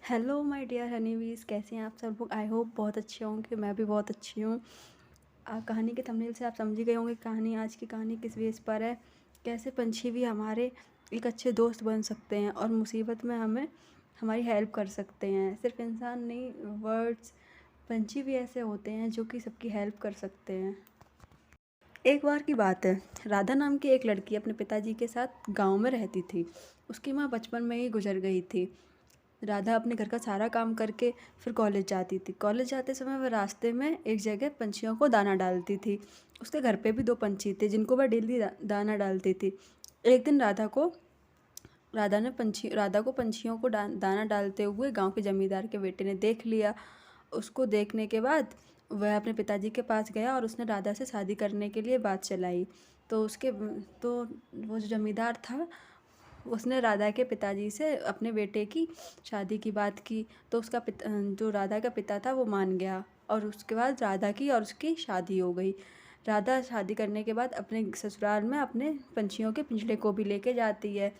Hello my dear हनीबीज़, कैसे हैं आप सब लोग। आई होप बहुत अच्छे होंगे। मैं भी बहुत अच्छी हूँ। कहानी के थंबनेल से आप समझ ही गए होंगे कहानी आज की कहानी किस बेस पर है। कैसे पंछी भी हमारे एक अच्छे दोस्त बन सकते हैं और मुसीबत में हमें हमारी हेल्प कर सकते हैं। सिर्फ इंसान नहीं, बर्ड्स, पंछी भी ऐसे होते हैं जो कि सबकी हेल्प कर सकते हैं। एक बार की बात है, राधा नाम की एक लड़की अपने पिताजी के साथ गांव में रहती थी। उसकी माँ बचपन में ही गुजर गई थी। राधा अपने घर का सारा काम करके फिर कॉलेज जाती थी। कॉलेज जाते समय वह रास्ते में एक जगह पंछियों को दाना डालती थी। उसके घर पे भी 2 पंछी थे जिनको वह डेली दाना डालती थी। एक दिन राधा को पंछियों को दाना डालते हुए गांव के जमींदार के बेटे ने देख लिया। उसको देखने के बाद वह अपने पिताजी के पास गया और उसने राधा से शादी करने के लिए बात चलाई। तो वो जो जमींदार था, उसने राधा के पिताजी से अपने बेटे की शादी की बात की। तो जो राधा का पिता था वो मान गया और उसके बाद राधा की और उसकी शादी हो गई। राधा शादी करने के बाद अपने ससुराल में अपने पंछियों के पिंजरे को भी लेके जाती है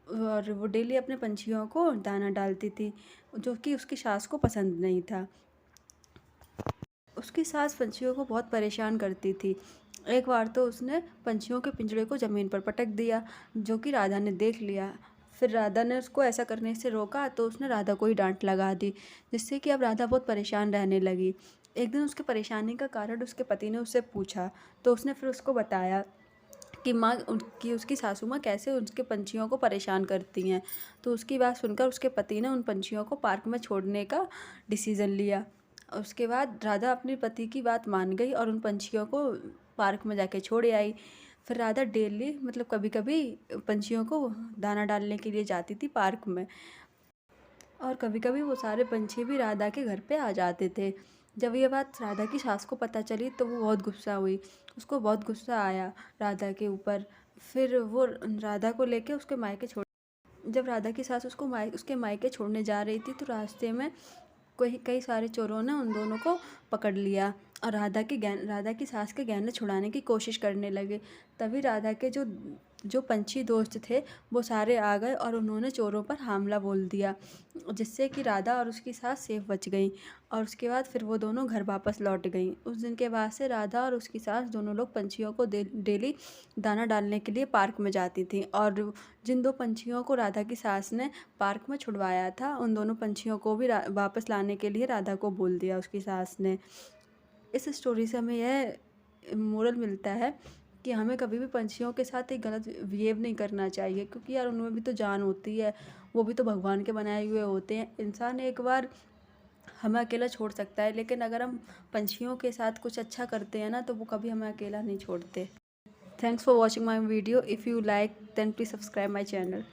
और वो डेली अपने पंछियों को दाना डालती थी, जो कि उसकी सास को पसंद नहीं था। उसकी सास पंछियों को बहुत परेशान करती थी। एक बार तो उसने पंछियों के पिंजरे को ज़मीन पर पटक दिया, जो कि राधा ने देख लिया। फिर राधा ने उसको ऐसा करने से रोका तो उसने राधा को ही डांट लगा दी, जिससे कि अब राधा बहुत परेशान रहने लगी। एक दिन उसके परेशानी का कारण उसके पति ने उससे पूछा, तो उसने फिर उसको बताया कि उसकी सासू माँ कैसे उसके पंछियों को परेशान करती हैं। तो उसकी बात सुनकर उसके पति ने उन पंछियों को पार्क में छोड़ने का डिसीज़न लिया। उसके बाद राधा अपने पति की बात मान गई और उन पंछियों को पार्क में जाके छोड़ आई। फिर राधा डेली मतलब कभी कभी पंछियों को दाना डालने के लिए जाती थी पार्क में, और कभी कभी वो सारे पंछी भी राधा के घर पे आ जाते थे। जब ये बात राधा की सास को पता चली तो वो बहुत गुस्सा हुई। उसको बहुत गुस्सा आया राधा के ऊपर। फिर वो राधा को लेके उसके मायके छोड़ जब राधा की सास उसके मायके छोड़ने जा रही थी तो रास्ते में कई सारे चोरों ने उन दोनों को पकड़ लिया और राधा की सास के गहने छुड़ाने की कोशिश करने लगे। तभी राधा के जो पंछी दोस्त थे वो सारे आ गए और उन्होंने चोरों पर हमला बोल दिया, जिससे कि राधा और उसकी सास सेफ बच गई। और उसके बाद फिर वो दोनों घर वापस लौट गईं। उस दिन के बाद से राधा और उसकी सास दोनों लोग पंछियों को डेली दाना डालने के लिए पार्क में जाती थी। और जिन 2 पंछियों को राधा की सास ने पार्क में छुड़वाया था, उन दोनों पंछियों को भी वापस लाने के लिए राधा को बोल दिया उसकी सास ने। इस स्टोरी से हमें यह मोरल मिलता है कि हमें कभी भी पंछियों के साथ एक गलत बिहेव नहीं करना चाहिए, क्योंकि यार उनमें भी तो जान होती है। वो भी तो भगवान के बनाए हुए होते हैं। इंसान एक बार हमें अकेला छोड़ सकता है, लेकिन अगर हम पंछियों के साथ कुछ अच्छा करते हैं ना, तो वो कभी हमें अकेला नहीं छोड़ते। Thanks for watching my video. If you like then please subscribe my channel.